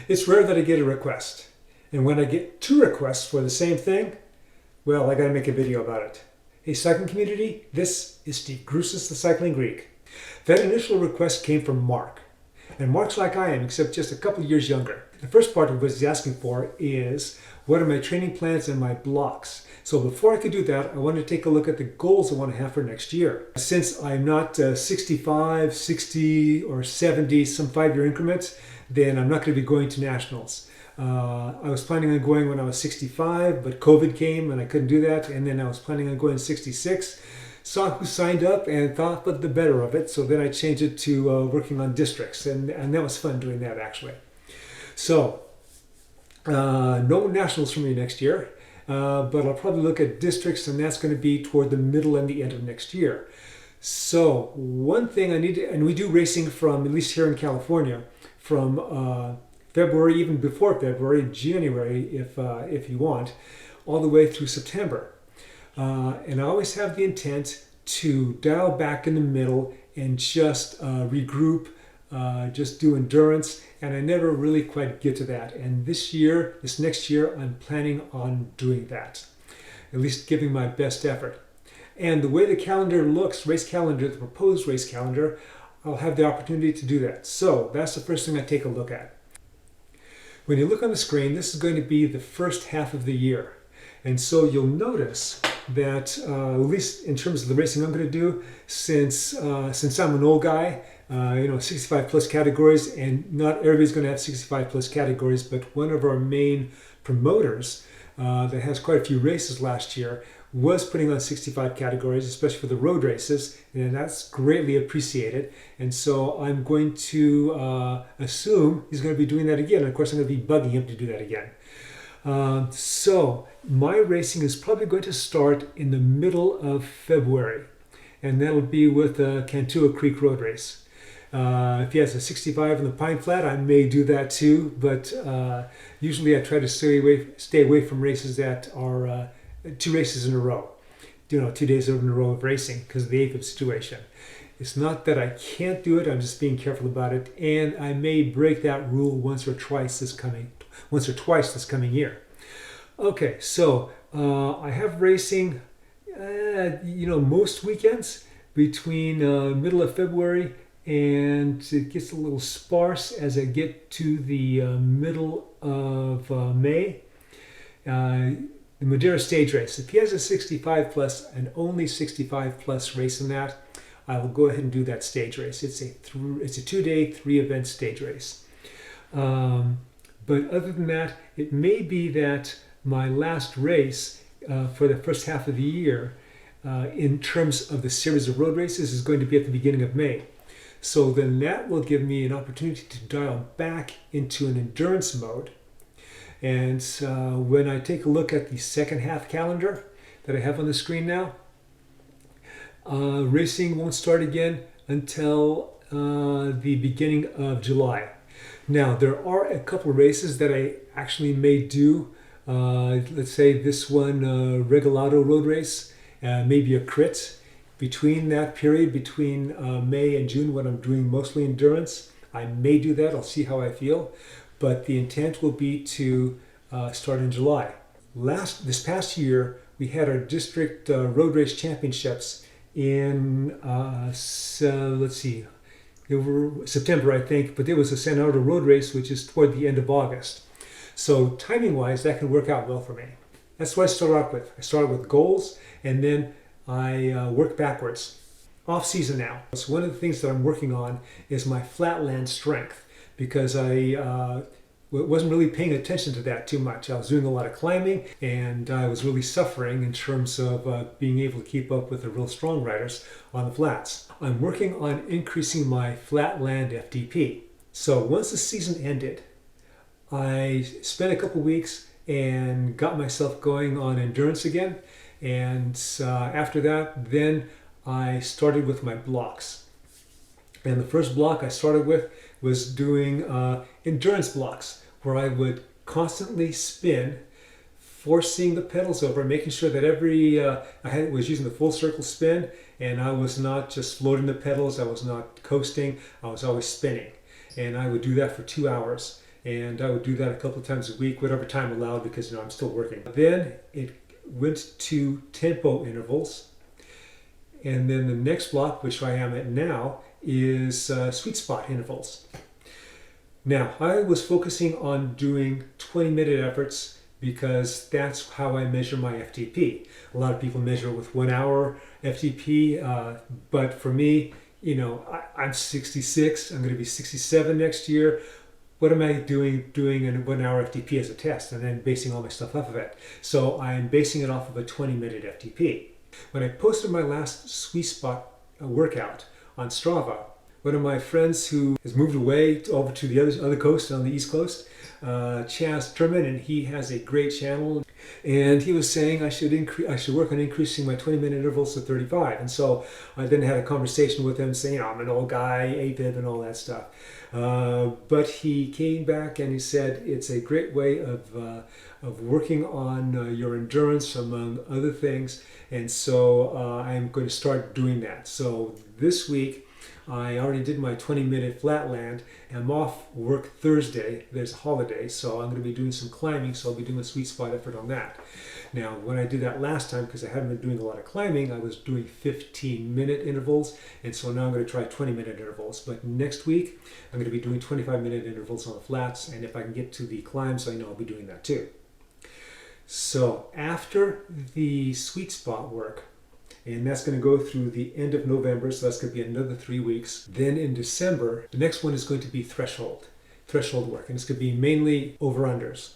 It's rare that I get a request. And when I get 2 requests for the same thing, well, I gotta make a video about it. Hey, cycling community, this is Steve Grusis, the Cycling Greek. That initial request came from Mark. And Mark's like I am, except just a couple of years younger. The first part of what he's asking for is, what are my training plans and my blocks? So before I could do that, I wanted to take a look at the goals I want to have for next year. Since I'm not 65, 60, or 70, some 5-year increments, then I'm not going to be going to nationals. I was planning on going when I was 65, but COVID came and I couldn't do that. And then I was planning on going 66. Saw who signed up and thought but the better of it. So then I changed it to working on districts. And that was fun doing that, actually. So no nationals for me next year. But I'll probably look at districts, and that's going to be toward the middle and the end of next year. So one thing I need to, and we do racing from, at least here in California, from February, even before February, January, if you want, all the way through September. And I always have the intent to dial back in the middle and just regroup, just do endurance, and I never really quite get to that. And this next year, I'm planning on doing that, at least giving my best effort. And the way the calendar looks, race calendar, the proposed race calendar, I'll have the opportunity to do that. So that's the first thing I take a look at. When you look on the screen, this is going to be the first half of the year. And so you'll notice that, at least in terms of the racing I'm going to do, since I'm an old guy, 65 plus categories, and not everybody's going to have 65 plus categories, but one of our main promoters that has quite a few races last year was putting on 65 categories, especially for the road races, and that's greatly appreciated. And so I'm going to assume he's going to be doing that again. And of course, I'm going to be bugging him to do that again. So my racing is probably going to start in the middle of February, and that'll be with the Cantua Creek Road Race. If he has a 65 in the Pine Flat, I may do that too, but usually I try to stay away from races that are 2 races in a row, 2 days in a row of racing because of the AFib situation. It's not that I can't do it, I'm just being careful about it, and I may break that rule once or twice this coming year. Okay, so I have racing, most weekends between middle of February, and it gets a little sparse as I get to the middle of May. The Madeira stage race. If he has a 65 plus and only 65 plus race in that, I will go ahead and do that stage race. It's a 2-day, 3-event stage race. But other than that, it may be that my last race for the first half of the year, in terms of the series of road races, is going to be at the beginning of May. So then that will give me an opportunity to dial back into an endurance mode. And when I take a look at the second half calendar that I have on the screen now, racing won't start again until the beginning of July. Now, there are a couple of races that I actually may do. Let's say this one, Regalado road race, maybe a crit. Between that period, between May and June, when I'm doing mostly endurance, I may do that. I'll see how I feel. But the intent will be to start in July. This past year, we had our district road race championships in, September, I think, but there was a San Aldo road race, which is toward the end of August. So timing-wise, that can work out well for me. That's what I start off with. I start with goals, and then I work backwards. Off-season now. So one of the things that I'm working on is my flatland strength, because I wasn't really paying attention to that too much. I was doing a lot of climbing, and I was really suffering in terms of being able to keep up with the real strong riders on the flats. I'm working on increasing my flatland FTP. So once the season ended, I spent a couple weeks and got myself going on endurance again. And after that, then I started with my blocks. And the first block I started with was doing endurance blocks, where I would constantly spin, forcing the pedals over, making sure that I was using the full circle spin, and I was not just floating the pedals, I was not coasting, I was always spinning. And I would do that for 2 hours. and I would do that a couple of times a week, whatever time allowed, because I'm still working. Then it went to tempo intervals, and then the next block, which I am at now, is sweet spot intervals. Now, I was focusing on doing 20-minute efforts because that's how I measure my FTP. A lot of people measure it with 1 hour FTP, but for me, I'm 66, I'm going to be 67 next year. What am I doing a 1 hour FTP as a test, and then basing all my stuff off of it? So I'm basing it off of a 20-minute FTP. When I posted my last sweet spot workout on Strava, one of my friends who has moved away over to the other coast, on the East Coast, Chaz Turman, and he has a great channel, and he was saying I should work on increasing my 20-minute intervals to 35. And so I then had a conversation with him saying, I'm an old guy, AFib and all that stuff. But he came back and he said it's a great way of working on your endurance, among other things. And so I'm going to start doing that. So this week, I already did my 20-minute flatland. I'm off work Thursday. There's a holiday, so I'm going to be doing some climbing, so I'll be doing a sweet spot effort on that. Now, when I did that last time, because I haven't been doing a lot of climbing, I was doing 15-minute intervals, and so now I'm going to try 20-minute intervals. But next week, I'm going to be doing 25-minute intervals on the flats, and if I can get to the climbs, I know I'll be doing that too. So after the sweet spot work, and that's going to go through the end of November, so that's going to be another 3 weeks. Then in December, the next one is going to be threshold work, and it's going to be mainly over-unders.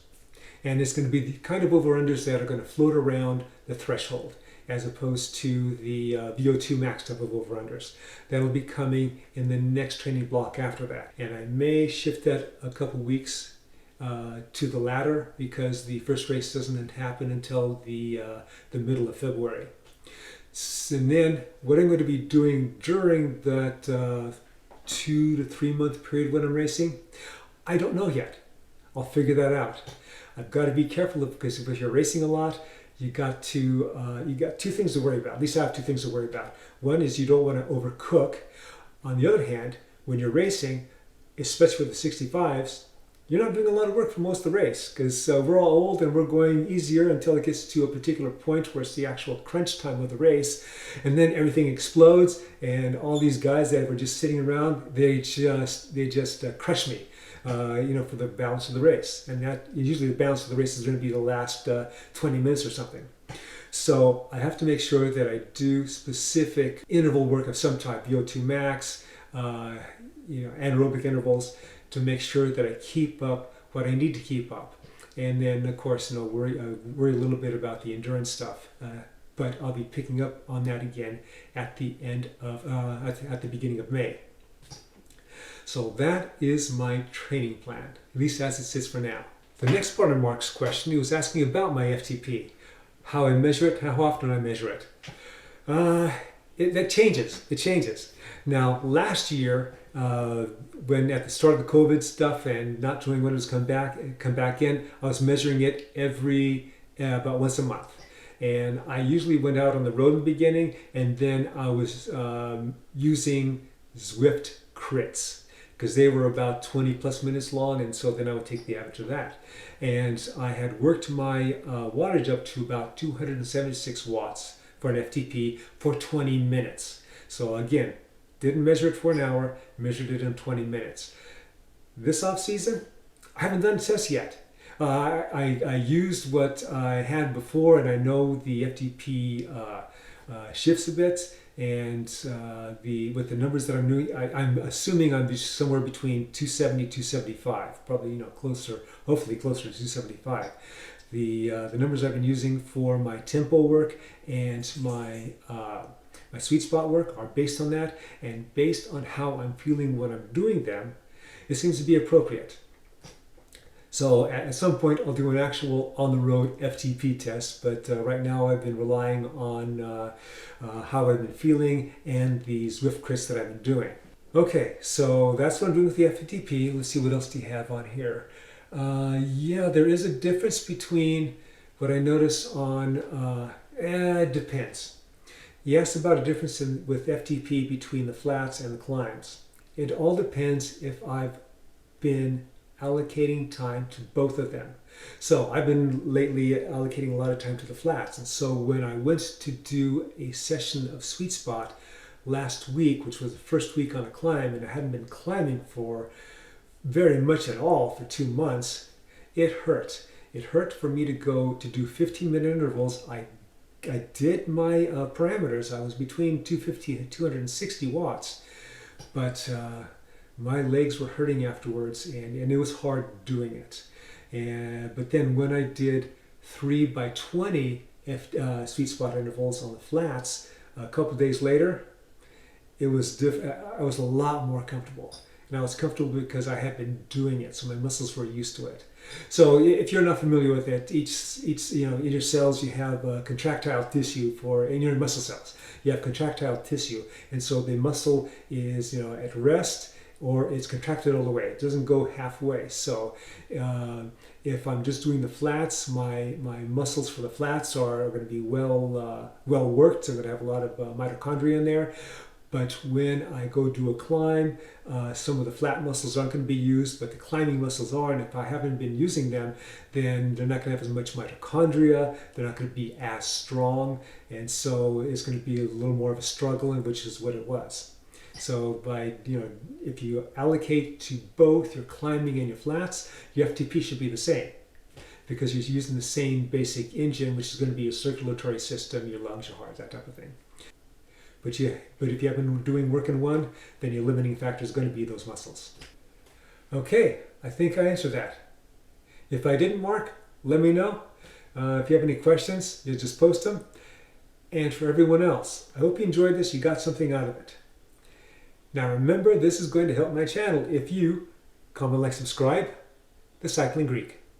And it's going to be the kind of over-unders that are going to float around the threshold, as opposed to the VO2 max type of over-unders. That'll be coming in the next training block after that. And I may shift that a couple weeks to the latter, because the first race doesn't happen until the middle of February. And then what I'm going to be doing during that 2 to 3 month period when I'm racing, I don't know yet. I'll figure that out. I've got to be careful because if you're racing a lot, you got two things to worry about. At least I have two things to worry about. One is you don't want to overcook. On the other hand, when you're racing, especially with the 65s, you're not doing a lot of work for most of the race, because we're all old and we're going easier until it gets to a particular point where it's the actual crunch time of the race, and then everything explodes, and all these guys that were just sitting around, they just crush me, for the balance of the race. And that usually the balance of the race is going to be the last 20 minutes or something. So I have to make sure that I do specific interval work of some type, VO2 max, anaerobic intervals, to make sure that I keep up what I need to keep up. And then, of course, worry a little bit about the endurance stuff. But I'll be picking up on that again at the end of at the beginning of May. So that is my training plan, at least as it sits for now. The next part of Mark's question, he was asking about my FTP, how I measure it, how often I measure it. It changes. Now, last year, when at the start of the COVID stuff and not knowing when it was come back in, I was measuring it every about once a month. And I usually went out on the road in the beginning, and then I was using Zwift crits, because they were about 20 plus minutes long, and so then I would take the average of that. And I had worked my wattage up to about 276 watts for an FTP for 20 minutes. So again, didn't measure it for an hour, measured it in 20 minutes. This off season, I haven't done tests yet. I used what I had before, and I know the FTP shifts a bit, and with the numbers that I'm doing, I'm assuming I'm somewhere between 270, 275, probably hopefully closer to 275. The numbers I've been using for my tempo work and my sweet spot work are based on that, and based on how I'm feeling when I'm doing them, it seems to be appropriate. So at some point I'll do an actual on-the-road FTP test, but right now I've been relying on how I've been feeling and the Zwift crits that I've been doing. Okay, so that's what I'm doing with the FTP. Let's see, what else do you have on here? Yeah, there is a difference between what I notice on, it depends. You asked about a difference with FTP between the flats and the climbs. It all depends if I've been allocating time to both of them. So I've been lately allocating a lot of time to the flats. And so when I went to do a session of Sweet Spot last week, which was the first week on a climb, and I hadn't been climbing for very much at all for 2 months, it hurt. It hurt for me to go to do 15-minute intervals. I did my parameters. I was between 250 and 260 watts, but my legs were hurting afterwards, and it was hard doing it. But then when I did 3x20 Sweet Spot intervals on the flats, a couple of days later, I was a lot more comfortable. And I was comfortable because I had been doing it, so my muscles were used to it. So if you're not familiar with it, each in your cells you have contractile tissue in your muscle cells. You have contractile tissue, and so the muscle is at rest, or it's contracted all the way. It doesn't go halfway. So if I'm just doing the flats, my muscles for the flats are going to be well worked. I'm going to have a lot of mitochondria in there. But when I go do a climb, some of the flat muscles aren't going to be used, but the climbing muscles are. And if I haven't been using them, then they're not going to have as much mitochondria. They're not going to be as strong. And so it's going to be a little more of a struggle, which is what it was. So if you allocate to both your climbing and your flats, your FTP should be the same, because you're using the same basic engine, which is going to be your circulatory system, your lungs, your heart, that type of thing. But if you have been doing work in one, then your limiting factor is going to be those muscles. Okay, I think I answered that. If I didn't, Mark, let me know. If you have any questions, you just post them. And for everyone else, I hope you enjoyed this, you got something out of it. Now remember, this is going to help my channel if you comment, like, subscribe, The Cycling Greek.